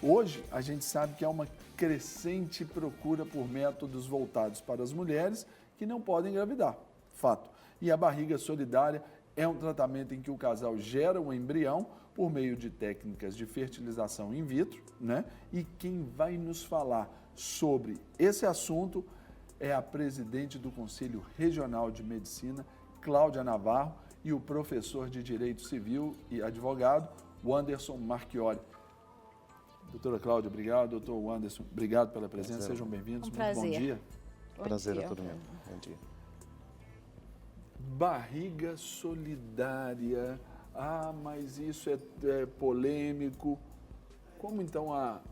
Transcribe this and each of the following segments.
Hoje, a gente sabe que há uma crescente procura por métodos voltados para as mulheres que não podem engravidar, fato. E a barriga solidária é um tratamento em que o casal gera um embrião por meio de técnicas de fertilização in vitro, né? E quem vai nos falar sobre esse assunto é a presidente do Conselho Regional de Medicina, Cláudia Navarro, e o professor de Direito Civil e advogado, Wanderson Marchiori. Doutora Cláudia, obrigado. Doutor Wanderson, obrigado pela presença. Prazer. Sejam bem-vindos. Um prazer. Muito bom dia. Prazer a todo mundo. Bom dia. Barriga solidária. Ah, mas isso é polêmico. Como então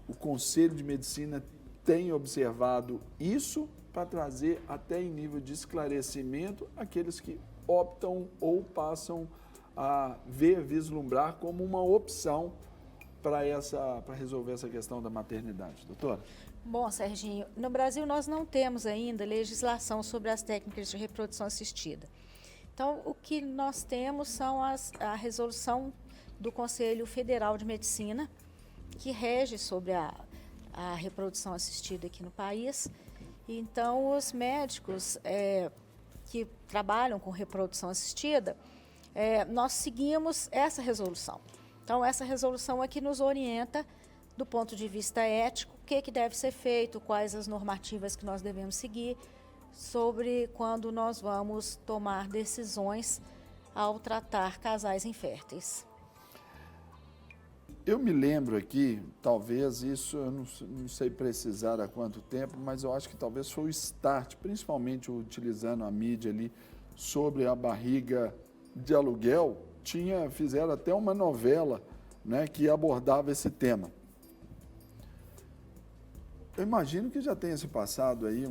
o Conselho de Medicina tem observado isso para trazer até em nível de esclarecimento aqueles que optam ou passam a vislumbrar como uma opção para resolver essa questão da maternidade, doutora? Bom, Serginho, no Brasil nós não temos ainda legislação sobre as técnicas de reprodução assistida. Então, o que nós temos são a resolução do Conselho Federal de Medicina, que rege sobre a reprodução assistida aqui no país. Então, os médicos que trabalham com reprodução assistida, nós seguimos essa resolução. Então, essa resolução é que nos orienta, do ponto de vista ético, o que deve ser feito, quais as normativas que nós devemos seguir, sobre quando nós vamos tomar decisões ao tratar casais inférteis. Eu me lembro aqui, talvez isso, eu não sei precisar há quanto tempo, mas eu acho que talvez foi o start, principalmente utilizando a mídia ali, sobre a barriga de aluguel, fizeram até uma novela, né, que abordava esse tema. Eu imagino que já tenha se passado aí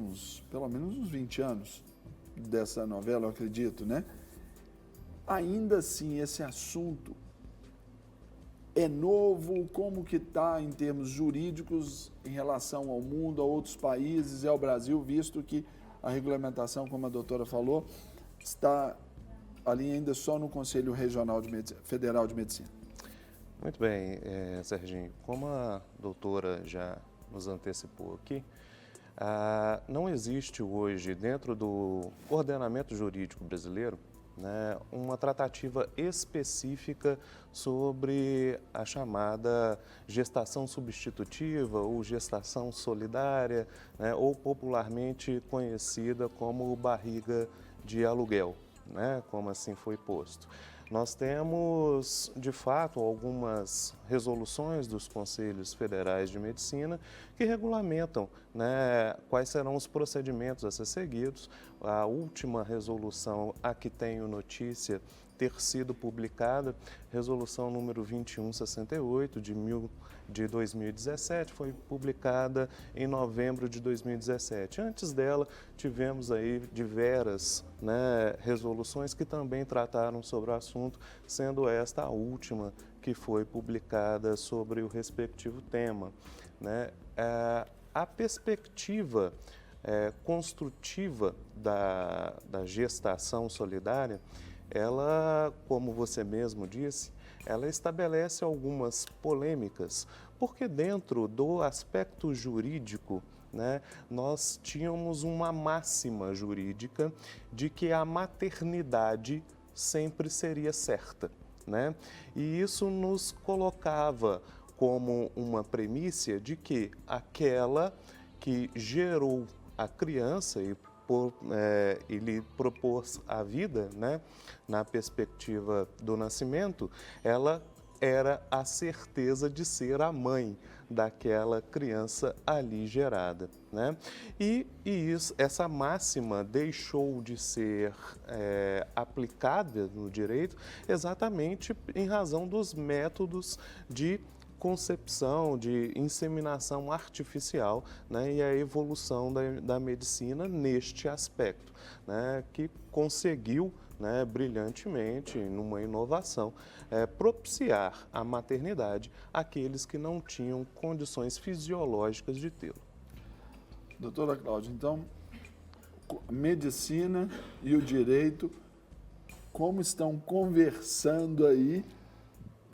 pelo menos uns 20 anos dessa novela, eu acredito, né? Ainda assim, esse assunto é novo, como que está em termos jurídicos em relação ao mundo, a outros países e ao Brasil, visto que a regulamentação, como a doutora falou, está ali ainda só no Conselho Regional Federal de Medicina. Muito bem, Serginho. Como a doutora já nos antecipou aqui, não existe hoje, dentro do ordenamento jurídico brasileiro, né, uma tratativa específica sobre a chamada gestação substitutiva ou gestação solidária, né, ou popularmente conhecida como barriga de aluguel, né, como assim foi posto. Nós temos, de fato, algumas resoluções dos Conselhos Federais de Medicina que regulamentam, né, quais serão os procedimentos a ser seguidos. A última resolução a que tenho notícia ter sido publicada, resolução número 2168 de 2017, foi publicada em novembro de 2017. Antes dela, tivemos aí diversas, né, resoluções que também trataram sobre o assunto, sendo esta a última que foi publicada sobre o respectivo tema, né? A perspectiva construtiva da gestação solidária, ela, como você mesmo disse, ela estabelece algumas polêmicas, porque dentro do aspecto jurídico, né, nós tínhamos uma máxima jurídica de que a maternidade sempre seria certa, né? E isso nos colocava como uma premissa de que aquela que gerou a criança e lhe propôs a vida, né, na perspectiva do nascimento, ela era a certeza de ser a mãe daquela criança ali gerada, né? E essa máxima deixou de ser aplicada no direito exatamente em razão dos métodos de concepção, de inseminação artificial, né, e a evolução da medicina neste aspecto, né, que conseguiu, né, brilhantemente, numa inovação, propiciar a maternidade àqueles que não tinham condições fisiológicas de tê-lo. Doutora Cláudia, então, a medicina e o direito, como estão conversando aí,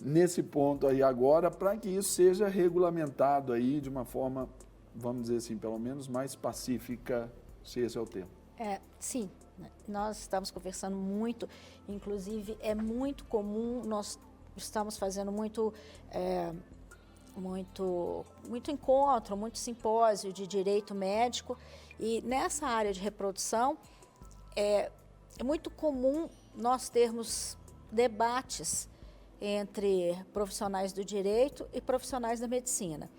nesse ponto aí agora para que isso seja regulamentado aí de uma forma, vamos dizer assim, pelo menos mais pacífica, se esse é o termo. Sim, nós estamos conversando muito, inclusive é muito comum, nós estamos fazendo muito encontro, muito simpósio de direito médico, e nessa área de reprodução é muito comum nós termos debates entre profissionais do direito e profissionais da medicina.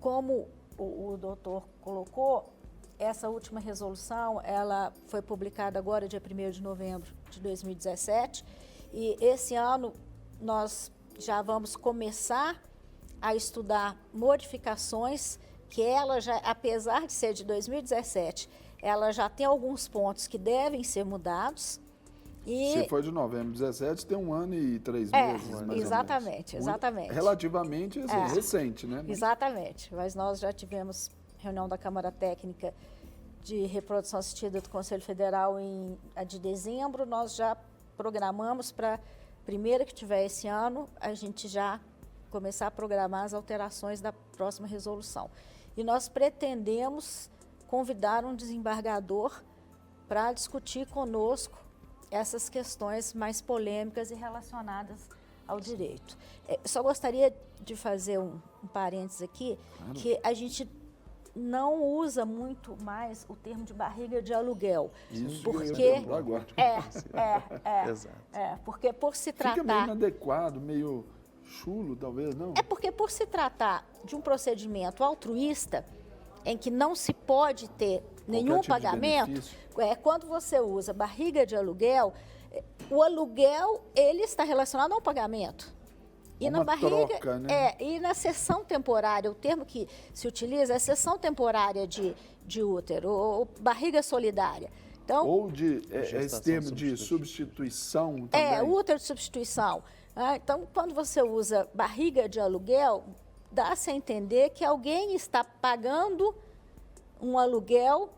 Como o doutor colocou, essa última resolução, ela foi publicada agora, dia 1º de novembro de 2017, e esse ano nós já vamos começar a estudar modificações que ela já, apesar de ser de 2017, ela já tem alguns pontos que devem ser mudados. E se foi de novembro de 2017, tem 1 ano e 3 meses, mais exatamente, ou menos. exatamente. Relativamente assim, recente, né? Exatamente, mas nós já tivemos reunião da Câmara Técnica de Reprodução Assistida do Conselho Federal de dezembro, nós já programamos para, primeiro que tiver esse ano, a gente já começar a programar as alterações da próxima resolução. E nós pretendemos convidar um desembargador para discutir conosco essas questões mais polêmicas e relacionadas ao direito. Só gostaria de fazer um parênteses aqui, que a gente não usa muito mais o termo de barriga de aluguel. Isso porque agora. porque por se tratar... Fica meio inadequado, meio chulo, talvez, não? É porque por se tratar de um procedimento altruísta, em que não se pode ter nenhum tipo pagamento, quando você usa barriga de aluguel, o aluguel ele está relacionado ao pagamento. E uma na barriga, troca, né? E na cessão temporária, o termo que se utiliza é cessão temporária de útero, ou barriga solidária. Então, ou de esse termo de substituição também. Útero de substituição. Então, quando você usa barriga de aluguel, dá-se a entender que alguém está pagando um aluguel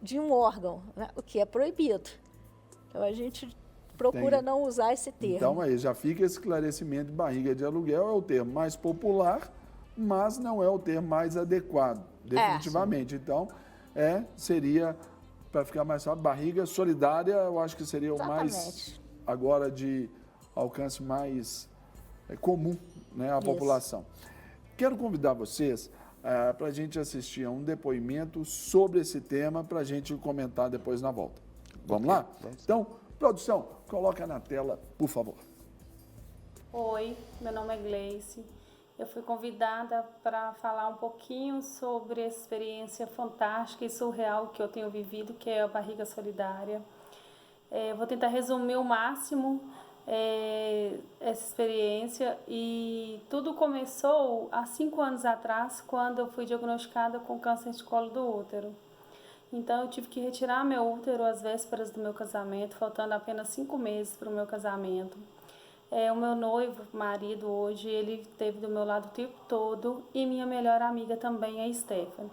de um órgão, né? O que é proibido. Então, a gente procura não usar esse termo. Então, aí já fica esse esclarecimento: barriga de aluguel é o termo mais popular, mas não é o termo mais adequado, definitivamente. Então, seria, para ficar mais fácil, barriga solidária, eu acho que seria o mais, agora, de alcance mais comum, né, à população. Quero convidar vocês para a gente assistir a um depoimento sobre esse tema, para a gente comentar depois na volta. Vamos lá? Então, produção, coloca na tela, por favor. Oi, meu nome é Gleice. Eu fui convidada para falar um pouquinho sobre essa experiência fantástica e surreal que eu tenho vivido, que é a barriga solidária. Eu vou tentar resumir o máximo essa experiência, e tudo começou há 5 anos atrás, quando eu fui diagnosticada com câncer de colo do útero. Então, eu tive que retirar meu útero às vésperas do meu casamento, faltando apenas 5 meses para o meu casamento. O meu noivo, marido hoje, ele esteve do meu lado o tempo todo, e minha melhor amiga também, a Stephanie.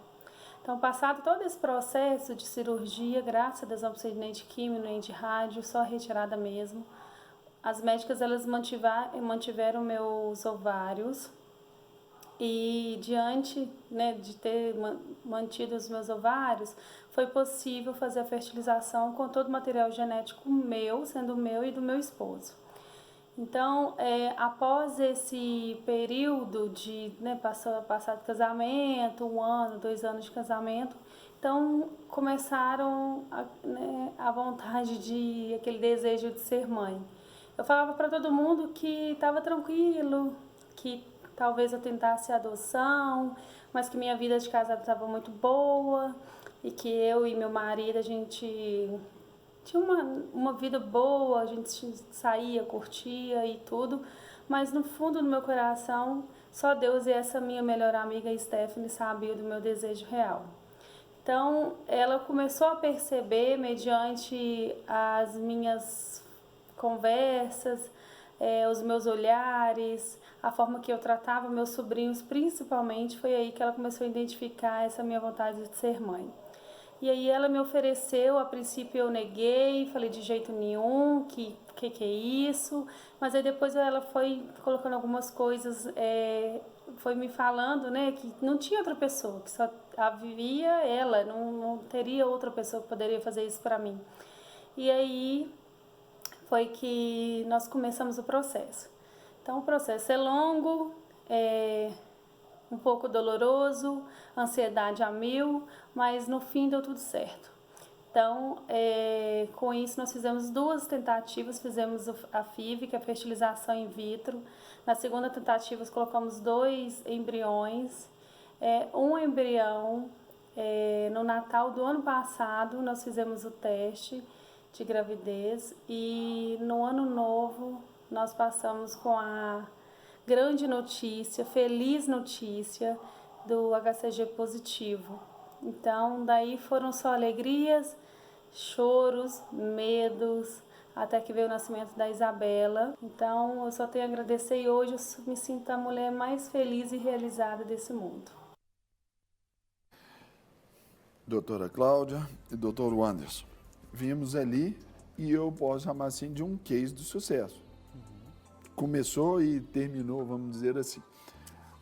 Então, passado todo esse processo de cirurgia, graças a Deus não precisei nem de químio, nem de rádio, só retirada mesmo. As médicas, elas mantiveram meus ovários, e diante, né, de ter mantido os meus ovários, foi possível fazer a fertilização com todo o material genético meu, sendo meu e do meu esposo. Então, após esse período de passar de casamento, 1 ano, 2 anos de casamento, então começaram a vontade aquele desejo de ser mãe. Eu falava para todo mundo que estava tranquilo, que talvez eu tentasse a adoção, mas que minha vida de casado estava muito boa, e que eu e meu marido, a gente tinha uma vida boa, a gente saía, curtia e tudo, mas no fundo do meu coração, só Deus e essa minha melhor amiga, Stephanie, sabiam do meu desejo real. Então, ela começou a perceber, mediante as minhas conversas, os meus olhares, a forma que eu tratava meus sobrinhos, principalmente, foi aí que ela começou a identificar essa minha vontade de ser mãe. E aí ela me ofereceu, a princípio eu neguei, falei de jeito nenhum, que que é isso, mas aí depois ela foi colocando algumas coisas, foi me falando, né, que não tinha outra pessoa, que só vivia ela, não teria outra pessoa que poderia fazer isso para mim. E aí foi que nós começamos o processo. Então o processo é longo, um pouco doloroso, ansiedade a mil, mas no fim deu tudo certo. Então, com isso, nós fizemos 2 tentativas, fizemos a FIV, que é a fertilização in vitro. Na segunda tentativa, colocamos 2 embriões. Um embrião, no Natal do ano passado, nós fizemos o teste de gravidez e no ano novo, nós passamos com a grande notícia, feliz notícia do HCG positivo. Então, daí foram só alegrias, choros, medos, até que veio o nascimento da Isabela. Então, eu só tenho a agradecer e hoje eu me sinto a mulher mais feliz e realizada desse mundo. Doutora Cláudia e doutor Wanderson, vimos ali e eu posso chamar assim de um case de sucesso. Começou e terminou, vamos dizer assim.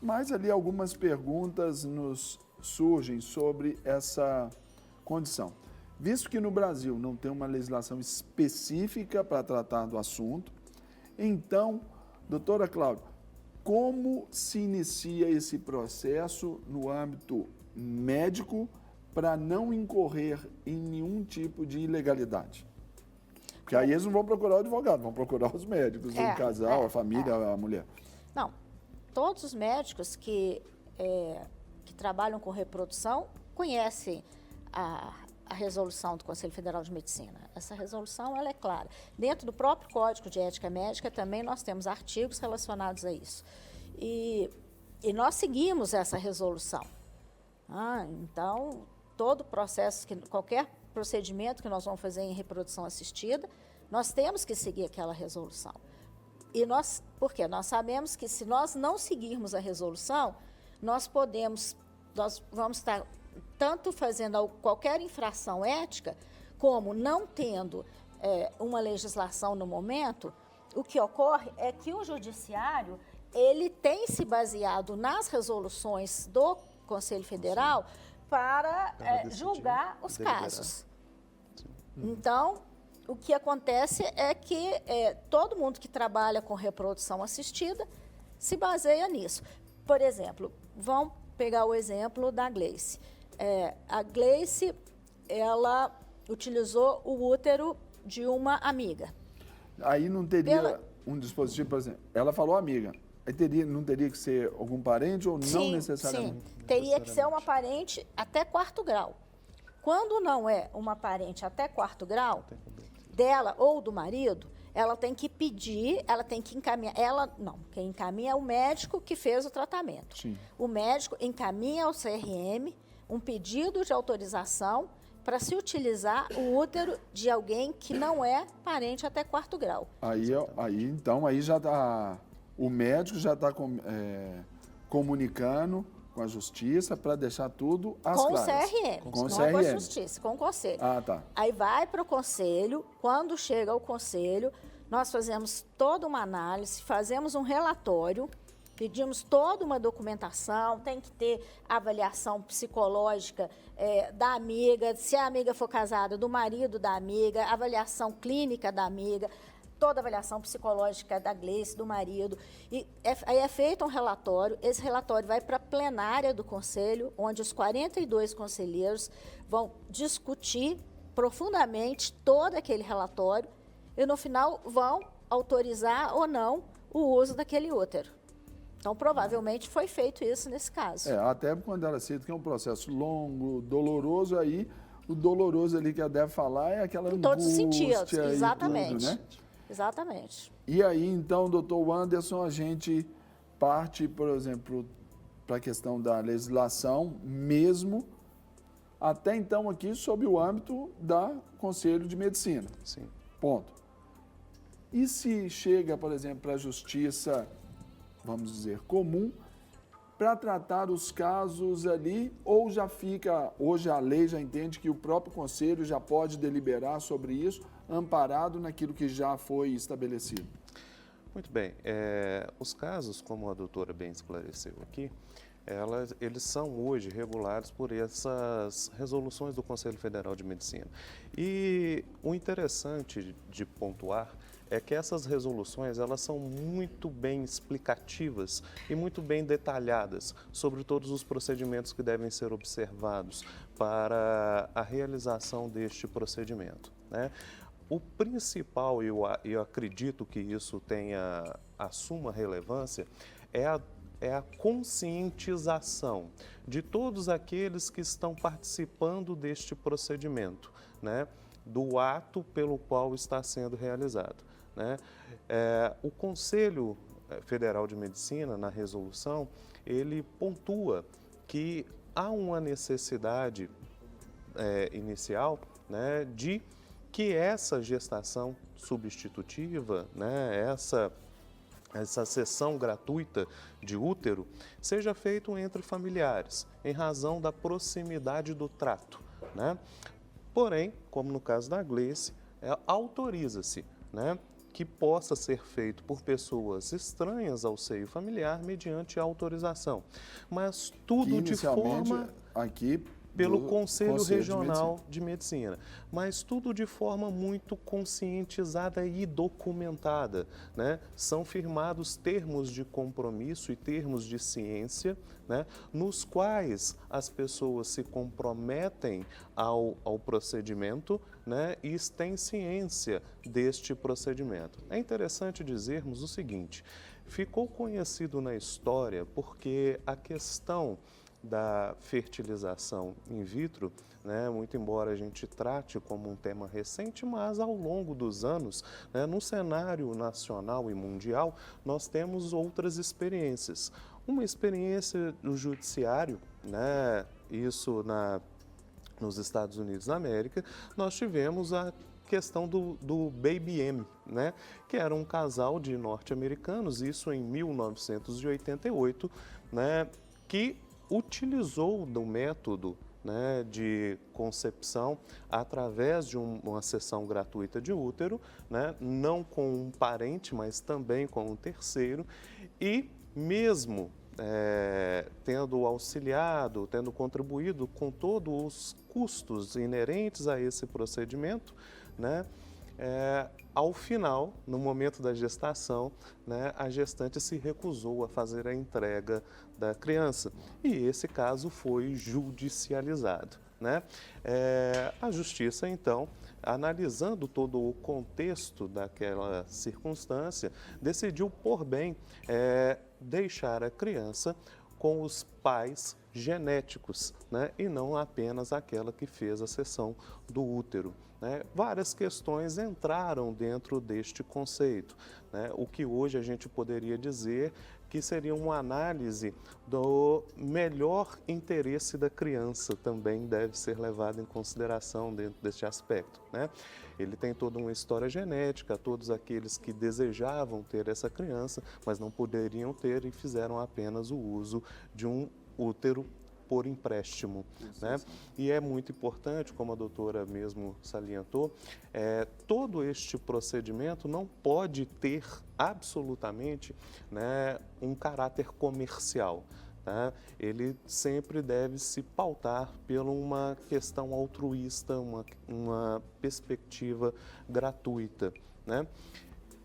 Mas ali algumas perguntas nos surgem sobre essa condição. Visto que no Brasil não tem uma legislação específica para tratar do assunto, então, doutora Cláudia, como se inicia esse processo no âmbito médico para não incorrer em nenhum tipo de ilegalidade? Porque aí eles não vão procurar o advogado, vão procurar os médicos, o casal, a família, a mulher. Não, todos os médicos que trabalham com reprodução conhecem a resolução do Conselho Federal de Medicina. Essa resolução ela é clara. Dentro do próprio Código de Ética Médica também nós temos artigos relacionados a isso. E nós seguimos essa resolução. Então, todo processo, qualquer procedimento que nós vamos fazer em reprodução assistida, nós temos que seguir aquela resolução. Por quê? Nós sabemos que se nós não seguirmos a resolução, nós vamos estar tanto fazendo qualquer infração ética, como não tendo uma legislação no momento. O que ocorre é que o judiciário ele tem se baseado nas resoluções do Conselho Federal para julgar os casos. Então, o que acontece é que todo mundo que trabalha com reprodução assistida se baseia nisso. Por exemplo, vamos pegar o exemplo da Gleice. A Gleice, ela utilizou o útero de uma amiga. Aí não teria um dispositivo, por exemplo, ela falou amiga, aí não teria que ser algum parente ou não necessariamente? Sim, teria que ser uma parente até 4º grau. Quando não é uma parente até 4º grau, dela ou do marido, ela tem que pedir, ela tem que encaminhar, quem encaminha é o médico que fez o tratamento. Sim. O médico encaminha ao CRM um pedido de autorização para se utilizar o útero de alguém que não é parente até 4º grau. Aí já está, o médico já está comunicando com a justiça para deixar tudo às claras. Com o CRM, com a justiça, com o conselho. Tá. Aí vai para o conselho, quando chega ao conselho, nós fazemos toda uma análise, fazemos um relatório, pedimos toda uma documentação, tem que ter avaliação psicológica da amiga, se a amiga for casada, do marido da amiga, avaliação clínica da amiga, toda a avaliação psicológica da Gleice, do marido. E aí é feito um relatório, esse relatório vai para a plenária do conselho, onde os 42 conselheiros vão discutir profundamente todo aquele relatório e, no final, vão autorizar ou não o uso daquele útero. Então, provavelmente, foi feito isso nesse caso. Até quando ela cita que é um processo longo, doloroso, aí o doloroso ali que ela deve falar é aquela angústia. Em todos os sentidos, exatamente. E tudo, né? Exatamente. E aí, então, doutor Wanderson, a gente parte, por exemplo, para a questão da legislação mesmo, até então aqui sob o âmbito da Conselho de Medicina. Sim. Ponto. E se chega, por exemplo, para a justiça, vamos dizer, comum, para tratar os casos ali, ou já fica, hoje a lei já entende que o próprio conselho já pode deliberar sobre isso, amparado naquilo que já foi estabelecido? Muito bem. Os casos, como a doutora bem esclareceu aqui, eles são hoje regulados por essas resoluções do Conselho Federal de Medicina. E o interessante de pontuar é que essas resoluções elas são muito bem explicativas e muito bem detalhadas sobre todos os procedimentos que devem ser observados para a realização deste procedimento, né? O principal, e eu acredito que isso tenha a suma relevância, é a conscientização de todos aqueles que estão participando deste procedimento, né, do ato pelo qual está sendo realizado, né? O Conselho Federal de Medicina, na resolução, ele pontua que há uma necessidade inicial, né, de que essa gestação substitutiva, né, essa sessão gratuita de útero, seja feito entre familiares, em razão da proximidade do trato, né? Porém, como no caso da Gleice, autoriza-se, né, que possa ser feito por pessoas estranhas ao seio familiar mediante autorização. Mas tudo de forma... aqui pelo Conselho Regional de Medicina, mas tudo de forma muito conscientizada e documentada, né? São firmados termos de compromisso e termos de ciência, né, nos quais as pessoas se comprometem ao procedimento, né, e têm ciência deste procedimento. É interessante dizermos o seguinte: ficou conhecido na história porque a questão da fertilização in vitro, né, muito embora a gente trate como um tema recente, mas ao longo dos anos, né, no cenário nacional e mundial, nós temos outras experiências. Uma experiência do judiciário, né, isso nos Estados Unidos da América, nós tivemos a questão do Baby M, né, que era um casal de norte-americanos, isso em 1988, né, que utilizou do método, né, de concepção através de uma sessão gratuita de útero, né, não com um parente, mas também com um terceiro, e mesmo tendo auxiliado, tendo contribuído com todos os custos inerentes a esse procedimento, né, ao final, no momento da gestação, né, a gestante se recusou a fazer a entrega da criança e esse caso foi judicializado, né? A justiça, então, analisando todo o contexto daquela circunstância, decidiu por bem deixar a criança com os pais genéticos, né, e não apenas aquela que fez a seção do útero, né? Várias questões entraram dentro deste conceito, né? O que hoje a gente poderia dizer que seria uma análise do melhor interesse da criança também deve ser levado em consideração dentro deste aspecto, né? Ele tem toda uma história genética, todos aqueles que desejavam ter essa criança, mas não poderiam ter e fizeram apenas o uso de um útero por empréstimo, né? E é muito importante, como a doutora mesmo salientou, todo este procedimento não pode ter absolutamente, né, um caráter comercial, tá? Ele sempre deve se pautar por uma questão altruísta, uma perspectiva gratuita, né?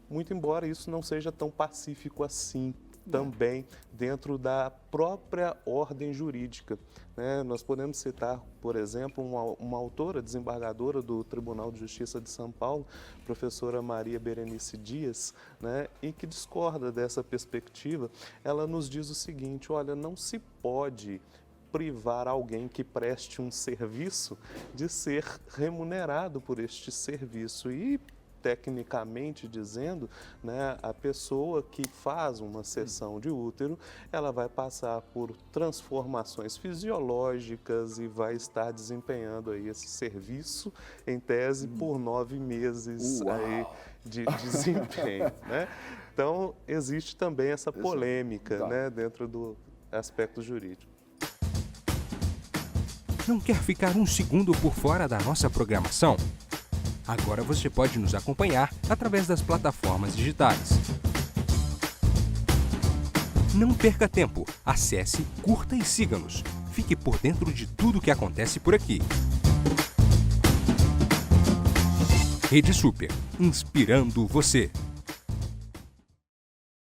Muito embora isso não seja tão pacífico assim, também dentro da própria ordem jurídica, né? Nós podemos citar, por exemplo, uma autora desembargadora do Tribunal de Justiça de São Paulo, professora Maria Berenice Dias, né, e que discorda dessa perspectiva. Ela nos diz o seguinte: olha, não se pode privar alguém que preste um serviço de ser remunerado por este serviço e, tecnicamente dizendo, né, a pessoa que faz uma seção de útero, ela vai passar por transformações fisiológicas e vai estar desempenhando aí esse serviço, em tese, por 9 meses aí de desempenho, né? Então, existe também essa polêmica, né, dentro aspecto jurídico. Não quer ficar um segundo por fora da nossa programação? Agora você pode nos acompanhar através das plataformas digitais. Não perca tempo. Acesse, curta e siga-nos. Fique por dentro de tudo o que acontece por aqui. Rede Super, inspirando você.